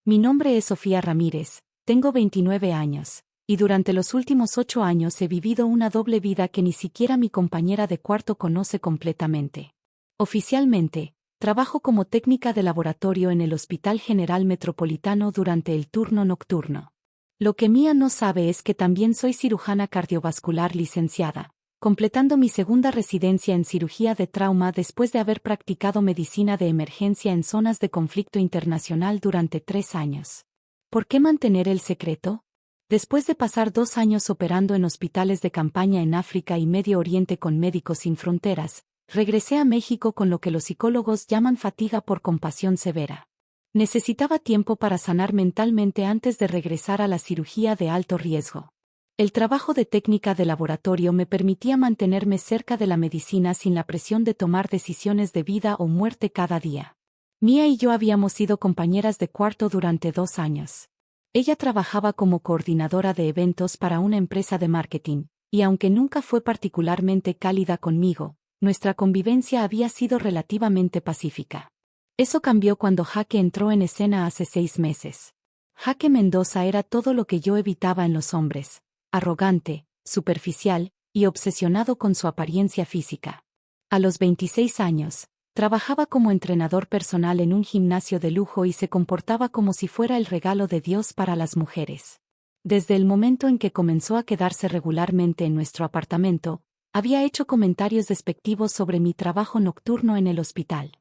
Mi nombre es Sofía Ramírez, tengo 29 años, y durante los últimos 8 años he vivido una doble vida que ni siquiera mi compañera de cuarto conoce completamente. Oficialmente, trabajo como técnica de laboratorio en el Hospital General Metropolitano durante el turno nocturno. Lo que Mía no sabe es que también soy cirujana cardiovascular licenciada, completando mi segunda residencia en cirugía de trauma después de haber practicado medicina de emergencia en zonas de conflicto internacional durante 3 años. ¿Por qué mantener el secreto? Después de pasar 2 años operando en hospitales de campaña en África y Medio Oriente con Médicos Sin Fronteras, regresé a México con lo que los psicólogos llaman fatiga por compasión severa. Necesitaba tiempo para sanar mentalmente antes de regresar a la cirugía de alto riesgo. El trabajo de técnica de laboratorio me permitía mantenerme cerca de la medicina sin la presión de tomar decisiones de vida o muerte cada día. Mía y yo habíamos sido compañeras de cuarto durante 2 años. Ella trabajaba como coordinadora de eventos para una empresa de marketing, y aunque nunca fue particularmente cálida conmigo, nuestra convivencia había sido relativamente pacífica. Eso cambió cuando Jaque entró en escena hace 6 meses. Jaque Mendoza era todo lo que yo evitaba en los hombres: arrogante, superficial y obsesionado con su apariencia física. A los 26 años, trabajaba como entrenador personal en un gimnasio de lujo y se comportaba como si fuera el regalo de Dios para las mujeres. Desde el momento en que comenzó a quedarse regularmente en nuestro apartamento, había hecho comentarios despectivos sobre mi trabajo nocturno en el hospital.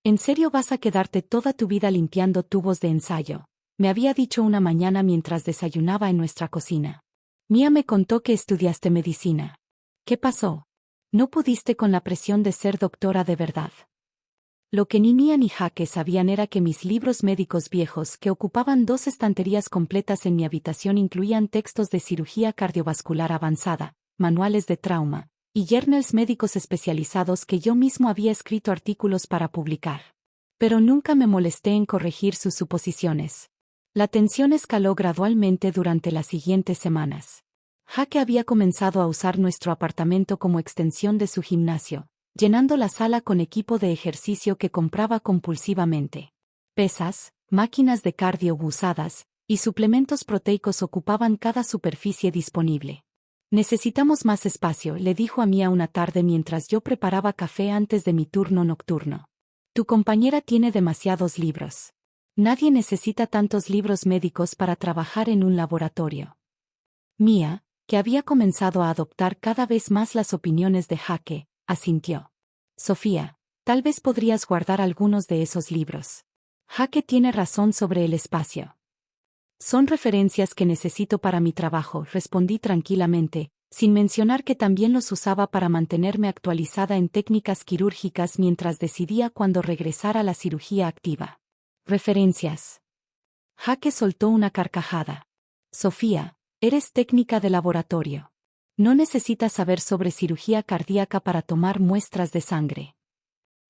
¿En serio vas a quedarte toda tu vida limpiando tubos de ensayo?, me había dicho una mañana mientras desayunaba en nuestra cocina. Mía me contó que estudiaste medicina. ¿Qué pasó? ¿No pudiste con la presión de ser doctora de verdad? Lo que ni Mía ni Jaque sabían era que mis libros médicos viejos, que ocupaban 2 estanterías completas en mi habitación, incluían textos de cirugía cardiovascular avanzada, manuales de trauma, y journals médicos especializados que yo mismo había escrito artículos para publicar. Pero nunca me molesté en corregir sus suposiciones. La tensión escaló gradualmente durante las siguientes semanas. Jaque había comenzado a usar nuestro apartamento como extensión de su gimnasio, llenando la sala con equipo de ejercicio que compraba compulsivamente. Pesas, máquinas de cardio usadas y suplementos proteicos ocupaban cada superficie disponible. Necesitamos más espacio, le dijo a Mía una tarde mientras yo preparaba café antes de mi turno nocturno. Tu compañera tiene demasiados libros. Nadie necesita tantos libros médicos para trabajar en un laboratorio. Mía, que había comenzado a adoptar cada vez más las opiniones de Jaque, asintió. Sofía, tal vez podrías guardar algunos de esos libros. Jaque tiene razón sobre el espacio. Son referencias que necesito para mi trabajo, respondí tranquilamente, sin mencionar que también los usaba para mantenerme actualizada en técnicas quirúrgicas mientras decidía cuándo regresar a la cirugía activa. Referencias. Jaque soltó una carcajada. Sofía, eres técnica de laboratorio. No necesitas saber sobre cirugía cardíaca para tomar muestras de sangre.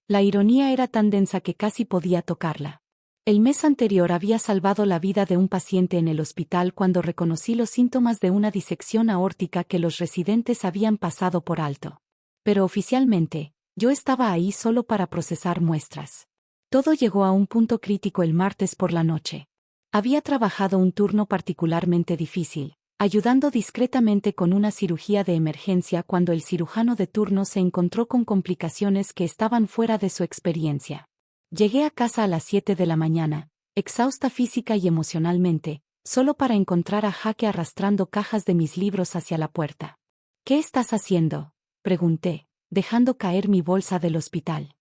La ironía era tan densa que casi podía tocarla. El mes anterior había salvado la vida de un paciente en el hospital cuando reconocí los síntomas de una disección aórtica que los residentes habían pasado por alto. Pero oficialmente, yo estaba ahí solo para procesar muestras. Todo llegó a un punto crítico el martes por la noche. Había trabajado un turno particularmente difícil, ayudando discretamente con una cirugía de emergencia cuando el cirujano de turno se encontró con complicaciones que estaban fuera de su experiencia. Llegué a casa a las 7 de la mañana, exhausta física y emocionalmente, solo para encontrar a Jaque arrastrando cajas de mis libros hacia la puerta. ¿Qué estás haciendo?, pregunté, dejando caer mi bolsa del hospital.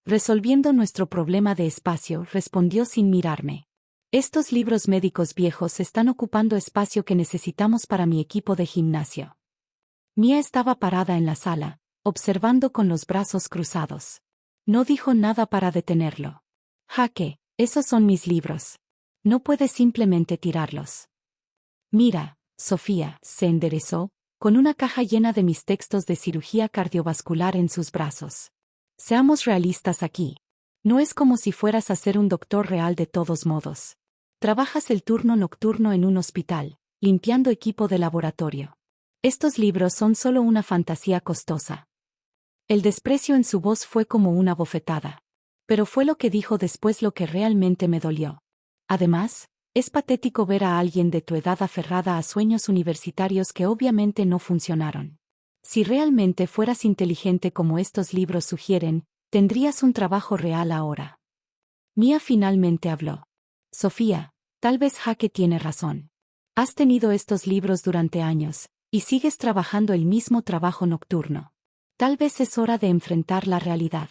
Resolviendo nuestro problema de espacio, respondió sin mirarme. Estos libros médicos viejos están ocupando espacio que necesitamos para mi equipo de gimnasio. Mía estaba parada en la sala, observando con los brazos cruzados. No dijo nada para detenerlo. Jaque, esos son mis libros. No puedes simplemente tirarlos. Mira, Sofía, se enderezó, con una caja llena de mis textos de cirugía cardiovascular en sus brazos. Seamos realistas aquí. No es como si fueras a ser un doctor real de todos modos. Trabajas el turno nocturno en un hospital, limpiando equipo de laboratorio. Estos libros son solo una fantasía costosa. El desprecio en su voz fue como una bofetada. Pero fue lo que dijo después lo que realmente me dolió. Además, es patético ver a alguien de tu edad aferrada a sueños universitarios que obviamente no funcionaron. Si realmente fueras inteligente como estos libros sugieren, tendrías un trabajo real ahora. Mia finalmente habló. Sofía, tal vez Jaque tiene razón. Has tenido estos libros durante años, y sigues trabajando el mismo trabajo nocturno. Tal vez es hora de enfrentar la realidad.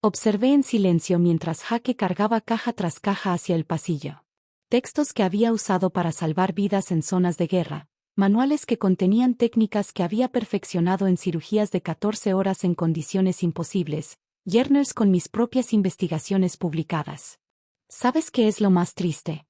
Observé en silencio mientras Jaque cargaba caja tras caja hacia el pasillo. Textos que había usado para salvar vidas en zonas de guerra, manuales que contenían técnicas que había perfeccionado en cirugías de 14 horas en condiciones imposibles, journals con mis propias investigaciones publicadas. ¿Sabes qué es lo más triste?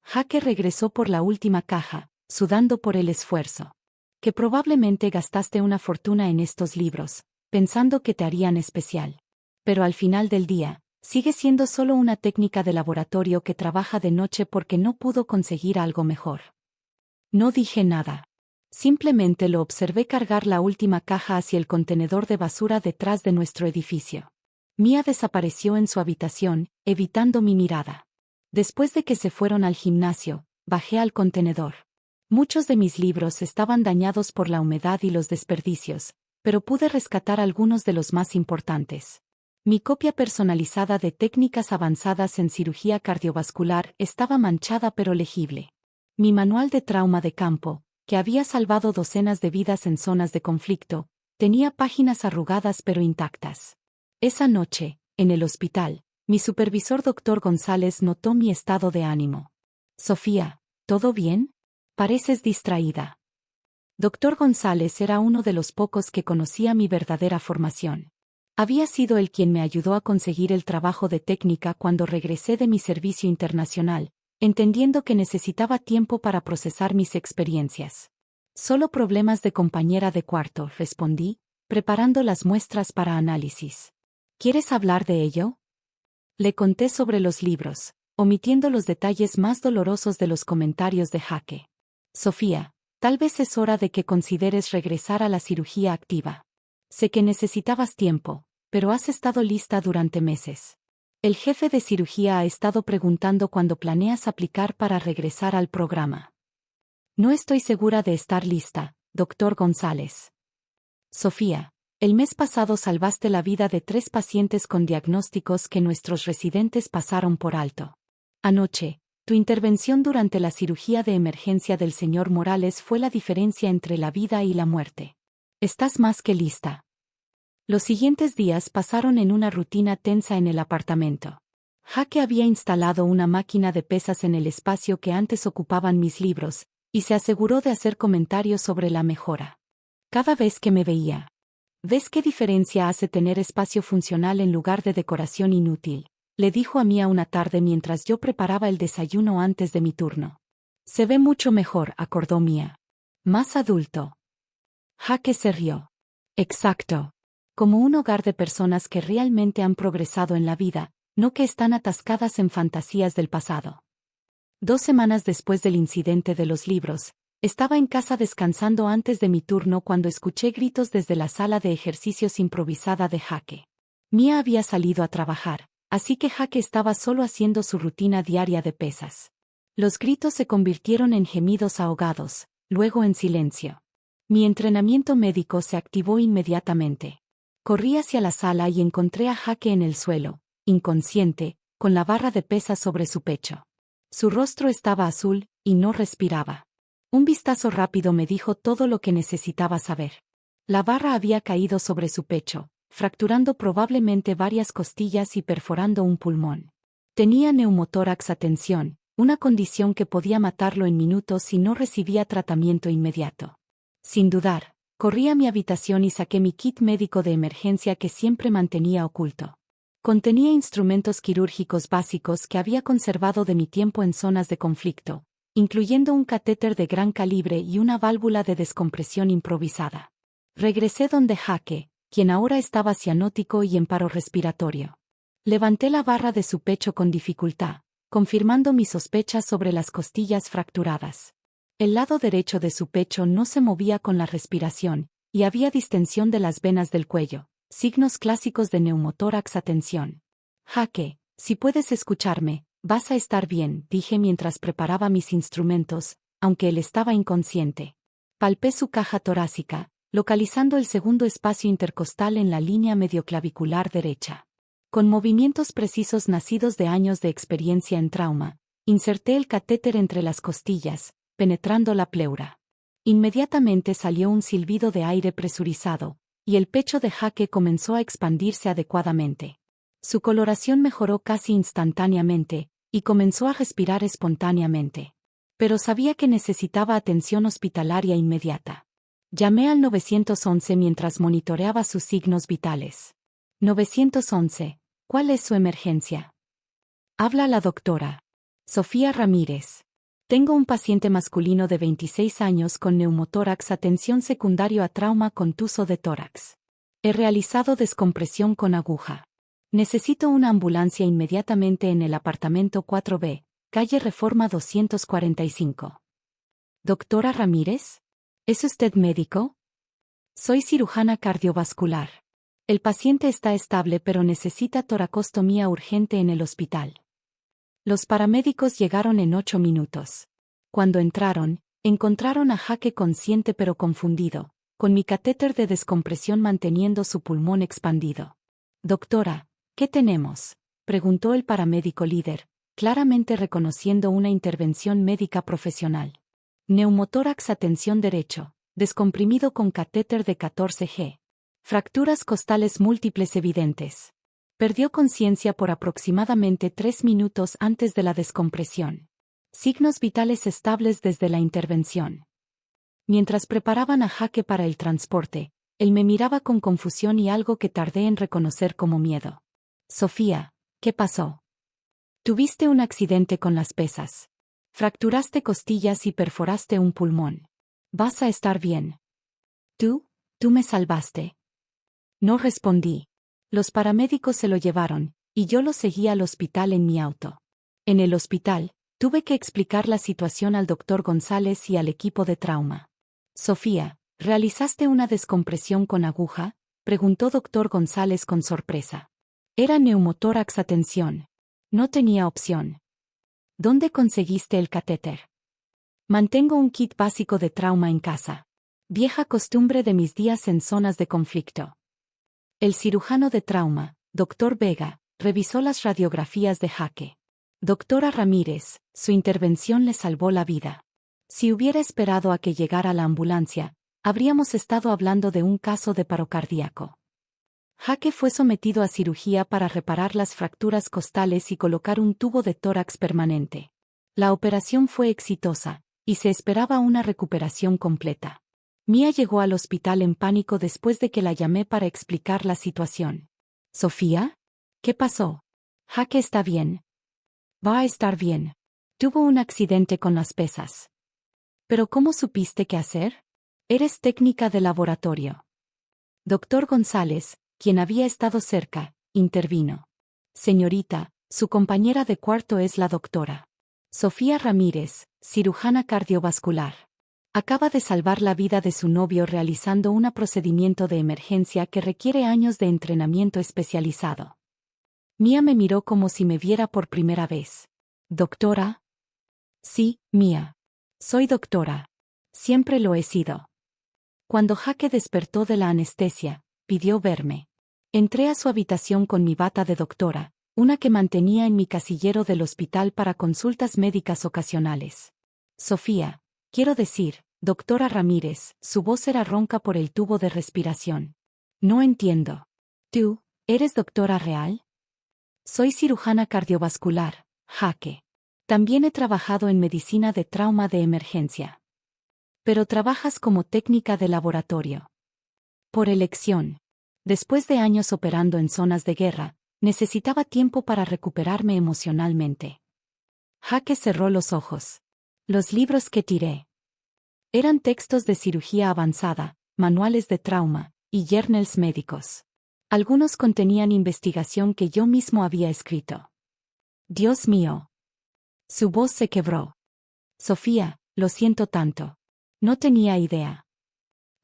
Jaque regresó por la última caja, sudando por el esfuerzo. Que probablemente gastaste una fortuna en estos libros, pensando que te harían especial. Pero al final del día, sigue siendo solo una técnica de laboratorio que trabaja de noche porque no pudo conseguir algo mejor. No dije nada. Simplemente lo observé cargar la última caja hacia el contenedor de basura detrás de nuestro edificio. Mia desapareció en su habitación, evitando mi mirada. Después de que se fueron al gimnasio, bajé al contenedor. Muchos de mis libros estaban dañados por la humedad y los desperdicios, pero pude rescatar algunos de los más importantes. Mi copia personalizada de técnicas avanzadas en cirugía cardiovascular estaba manchada pero legible. Mi manual de trauma de campo, que había salvado docenas de vidas en zonas de conflicto, tenía páginas arrugadas pero intactas. Esa noche, en el hospital, mi supervisor Dr. González notó mi estado de ánimo. Sofía, ¿todo bien? Pareces distraída. Dr. González era uno de los pocos que conocía mi verdadera formación. Había sido él quien me ayudó a conseguir el trabajo de técnica cuando regresé de mi servicio internacional, entendiendo que necesitaba tiempo para procesar mis experiencias. Solo problemas de compañera de cuarto, respondí, preparando las muestras para análisis. ¿Quieres hablar de ello? Le conté sobre los libros, omitiendo los detalles más dolorosos de los comentarios de Jaque. Sofía, tal vez es hora de que consideres regresar a la cirugía activa. Sé que necesitabas tiempo, pero has estado lista durante meses. El jefe de cirugía ha estado preguntando cuándo planeas aplicar para regresar al programa. No estoy segura de estar lista, Dr. González. Sofía, el mes pasado salvaste la vida de 3 pacientes con diagnósticos que nuestros residentes pasaron por alto. Anoche, tu intervención durante la cirugía de emergencia del señor Morales fue la diferencia entre la vida y la muerte. Estás más que lista. Los siguientes días pasaron en una rutina tensa en el apartamento. Jaque había instalado una máquina de pesas en el espacio que antes ocupaban mis libros, y se aseguró de hacer comentarios sobre la mejora. Cada vez que me veía, ¿ves qué diferencia hace tener espacio funcional en lugar de decoración inútil?, le dijo a Mia una tarde mientras yo preparaba el desayuno antes de mi turno. Se ve mucho mejor, acordó Mia. Más adulto. Jaque se rió. Exacto. Como un hogar de personas que realmente han progresado en la vida, no que están atascadas en fantasías del pasado. 2 semanas después del incidente de los libros, estaba en casa descansando antes de mi turno cuando escuché gritos desde la sala de ejercicios improvisada de Jaque. Mia había salido a trabajar, así que Jaque estaba solo haciendo su rutina diaria de pesas. Los gritos se convirtieron en gemidos ahogados, luego en silencio. Mi entrenamiento médico se activó inmediatamente. Corrí hacia la sala y encontré a Jaque en el suelo, inconsciente, con la barra de pesas sobre su pecho. Su rostro estaba azul, y no respiraba. Un vistazo rápido me dijo todo lo que necesitaba saber. La barra había caído sobre su pecho, fracturando probablemente varias costillas y perforando un pulmón. Tenía neumotórax a tensión, una condición que podía matarlo en minutos si no recibía tratamiento inmediato. Sin dudar, corrí a mi habitación y saqué mi kit médico de emergencia que siempre mantenía oculto. Contenía instrumentos quirúrgicos básicos que había conservado de mi tiempo en zonas de conflicto, incluyendo un catéter de gran calibre y una válvula de descompresión improvisada. Regresé donde Jaque, quien ahora estaba cianótico y en paro respiratorio. Levanté la barra de su pecho con dificultad, confirmando mis sospechas sobre las costillas fracturadas. El lado derecho de su pecho no se movía con la respiración, y había distensión de las venas del cuello, signos clásicos de neumotórax a tensión. Jaque, si puedes escucharme, Vas a estar bien, dije mientras preparaba mis instrumentos, aunque él estaba inconsciente. Palpé su caja torácica, localizando el segundo espacio intercostal en la línea medioclavicular derecha. Con movimientos precisos nacidos de años de experiencia en trauma, inserté el catéter entre las costillas, penetrando la pleura. Inmediatamente salió un silbido de aire presurizado, y el pecho de Jaque comenzó a expandirse adecuadamente. Su coloración mejoró casi instantáneamente, y comenzó a respirar espontáneamente. Pero sabía que necesitaba atención hospitalaria inmediata. Llamé al 911 mientras monitoreaba sus signos vitales. 911, ¿cuál es su emergencia? Habla la doctora. Sofía Ramírez. Tengo un paciente masculino de 26 años con neumotórax, atención secundario a trauma con tuso de tórax. He realizado descompresión con aguja. Necesito una ambulancia inmediatamente en el apartamento 4B, calle Reforma 245. ¿Doctora Ramírez? ¿Es usted médico? Soy cirujana cardiovascular. El paciente está estable pero necesita toracostomía urgente en el hospital. Los paramédicos llegaron en 8 minutos. Cuando entraron, encontraron a Jaque consciente pero confundido, con mi catéter de descompresión manteniendo su pulmón expandido. Doctora, ¿qué tenemos?, preguntó el paramédico líder, claramente reconociendo una intervención médica profesional. Neumotórax, atención derecho, descomprimido con catéter de 14G. Fracturas costales múltiples evidentes. Perdió conciencia por aproximadamente 3 minutos antes de la descompresión. Signos vitales estables desde la intervención. Mientras preparaban a Jaque para el transporte, él me miraba con confusión y algo que tardé en reconocer como miedo. Sofía, ¿qué pasó? Tuviste un accidente con las pesas. Fracturaste costillas y perforaste un pulmón. Vas a estar bien. Tú me salvaste. No respondí. Los paramédicos se lo llevaron, y yo lo seguí al hospital en mi auto. En el hospital, tuve que explicar la situación al doctor González y al equipo de trauma. Sofía, ¿realizaste una descompresión con aguja?, preguntó doctor González con sorpresa. Era neumotórax, atención. No tenía opción. ¿Dónde conseguiste el catéter? Mantengo un kit básico de trauma en casa. Vieja costumbre de mis días en zonas de conflicto. El cirujano de trauma, doctor Vega, revisó las radiografías de Jaque. Doctora Ramírez, su intervención le salvó la vida. Si hubiera esperado a que llegara la ambulancia, habríamos estado hablando de un caso de paro cardíaco. Jaque fue sometido a cirugía para reparar las fracturas costales y colocar un tubo de tórax permanente. La operación fue exitosa, y se esperaba una recuperación completa. Mía llegó al hospital en pánico después de que la llamé para explicar la situación. ¿Sofía? ¿Qué pasó? Jaque está bien. Va a estar bien. Tuvo un accidente con las pesas. ¿Pero cómo supiste qué hacer? Eres técnica de laboratorio. Doctor González, quien había estado cerca, intervino. Señorita, su compañera de cuarto es la doctora Sofía Ramírez, cirujana cardiovascular. Acaba de salvar la vida de su novio realizando un procedimiento de emergencia que requiere años de entrenamiento especializado. Mía me miró como si me viera por primera vez. ¿Doctora? Sí, Mía. Soy doctora. Siempre lo he sido. Cuando Jaque despertó de la anestesia, pidió verme. Entré a su habitación con mi bata de doctora, una que mantenía en mi casillero del hospital para consultas médicas ocasionales. Sofía, quiero decir, doctora Ramírez, su voz era ronca por el tubo de respiración. No entiendo. ¿Tú, eres doctora real? Soy cirujana cardiovascular, Jaque. También he trabajado en medicina de trauma de emergencia. Pero trabajas como técnica de laboratorio. Por elección. Después de años operando en zonas de guerra, necesitaba tiempo para recuperarme emocionalmente. Jaque cerró los ojos. Los libros que tiré eran textos de cirugía avanzada, manuales de trauma, y journals médicos. Algunos contenían investigación que yo mismo había escrito. Dios mío. Su voz se quebró. Sofía, lo siento tanto. No tenía idea.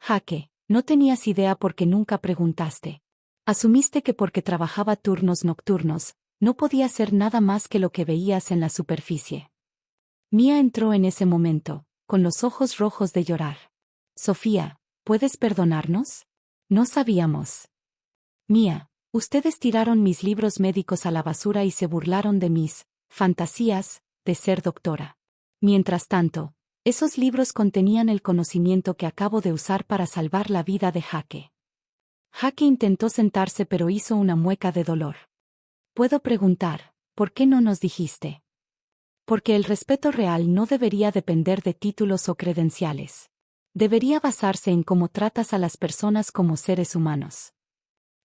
Jaque, no tenías idea porque nunca preguntaste. Asumiste que porque trabajaba turnos nocturnos, No podía ser nada más que lo que veías en la superficie. Mia entró en ese momento, con los ojos rojos de llorar. Sofía, ¿puedes perdonarnos? No sabíamos. Mia, ustedes tiraron mis libros médicos a la basura y se burlaron de mis fantasías de ser doctora. Mientras tanto, esos libros contenían el conocimiento que acabo de usar para salvar la vida de Jaque. Jaque intentó sentarse pero hizo una mueca de dolor. Puedo preguntar, ¿por qué no nos dijiste? Porque el respeto real no debería depender de títulos o credenciales. Debería basarse en cómo tratas a las personas como seres humanos.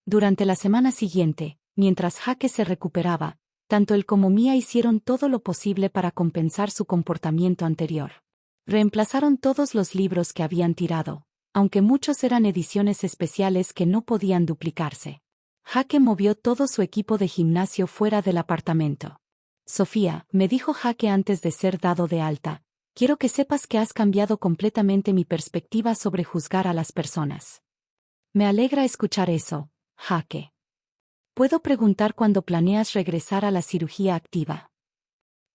Durante la semana siguiente, mientras Jaque se recuperaba, tanto él como Mia hicieron todo lo posible para compensar su comportamiento anterior. Reemplazaron todos los libros que habían tirado, aunque muchos eran ediciones especiales que no podían duplicarse. Jaque movió todo su equipo de gimnasio fuera del apartamento. Sofía, me dijo Jaque antes de ser dado de alta, quiero que sepas que has cambiado completamente mi perspectiva sobre juzgar a las personas. Me alegra escuchar eso, Jaque. ¿Puedo preguntar cuándo planeas regresar a la cirugía activa?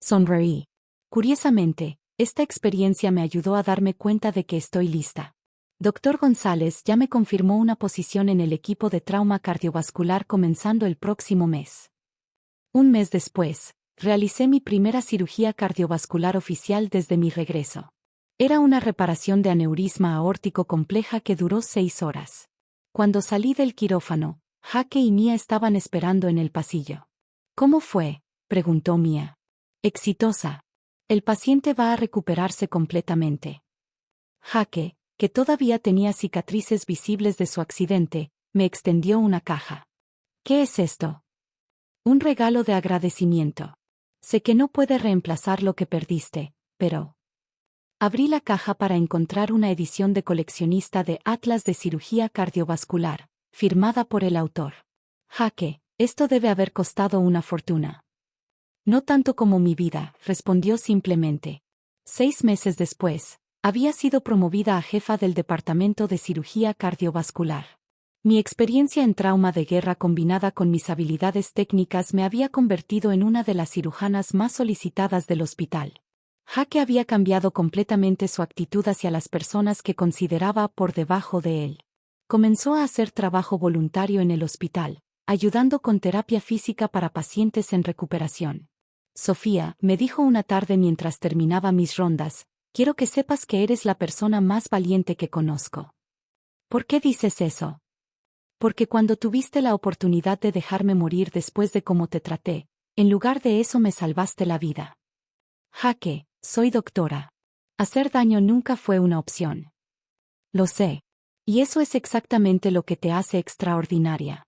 Sonreí. Curiosamente, esta experiencia me ayudó a darme cuenta de que estoy lista. Dr. González ya me confirmó una posición en el equipo de trauma cardiovascular comenzando el próximo mes. Un mes después, realicé mi primera cirugía cardiovascular oficial desde mi regreso. Era una reparación de aneurisma aórtico compleja que duró 6 horas. Cuando salí del quirófano, Jaque y Mia estaban esperando en el pasillo. ¿Cómo fue?, preguntó Mia. Exitosa. El paciente va a recuperarse completamente. Jaque, que todavía tenía cicatrices visibles de su accidente, me extendió una caja. ¿Qué es esto? Un regalo de agradecimiento. Sé que no puede reemplazar lo que perdiste, pero... Abrí la caja para encontrar una edición de coleccionista de Atlas de Cirugía Cardiovascular, firmada por el autor. Jaque, esto debe haber costado una fortuna. No tanto como mi vida, respondió simplemente. 6 meses después, había sido promovida a jefa del Departamento de Cirugía Cardiovascular. Mi experiencia en trauma de guerra combinada con mis habilidades técnicas me había convertido en una de las cirujanas más solicitadas del hospital. Jaque había cambiado completamente su actitud hacia las personas que consideraba por debajo de él. Comenzó a hacer trabajo voluntario en el hospital, ayudando con terapia física para pacientes en recuperación. Sofía, me dijo una tarde mientras terminaba mis rondas, quiero que sepas que eres la persona más valiente que conozco. ¿Por qué dices eso? Porque cuando tuviste la oportunidad de dejarme morir después de cómo te traté, en lugar de eso me salvaste la vida. Jaque, soy doctora. Hacer daño nunca fue una opción. Lo sé. Y eso es exactamente lo que te hace extraordinaria.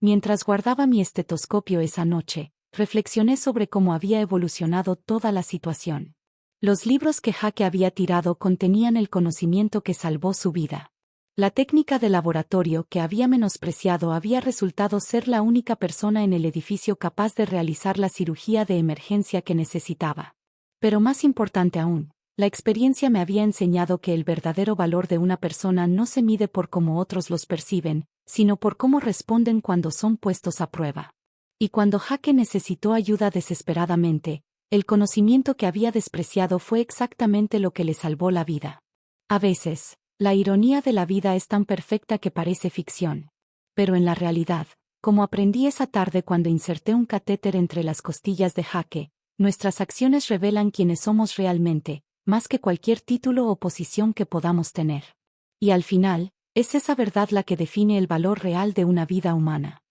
Mientras guardaba mi estetoscopio esa noche, reflexioné sobre cómo había evolucionado toda la situación. Los libros que Jaque había tirado contenían el conocimiento que salvó su vida. La técnica de laboratorio que había menospreciado había resultado ser la única persona en el edificio capaz de realizar la cirugía de emergencia que necesitaba. Pero más importante aún, la experiencia me había enseñado que el verdadero valor de una persona no se mide por cómo otros los perciben, sino por cómo responden cuando son puestos a prueba. Y cuando Jaque necesitó ayuda desesperadamente, el conocimiento que había despreciado fue exactamente lo que le salvó la vida. A veces, la ironía de la vida es tan perfecta que parece ficción. Pero en la realidad, como aprendí esa tarde cuando inserté un catéter entre las costillas de Jaque, nuestras acciones revelan quiénes somos realmente, más que cualquier título o posición que podamos tener. Y al final, es esa verdad la que define el valor real de una vida humana.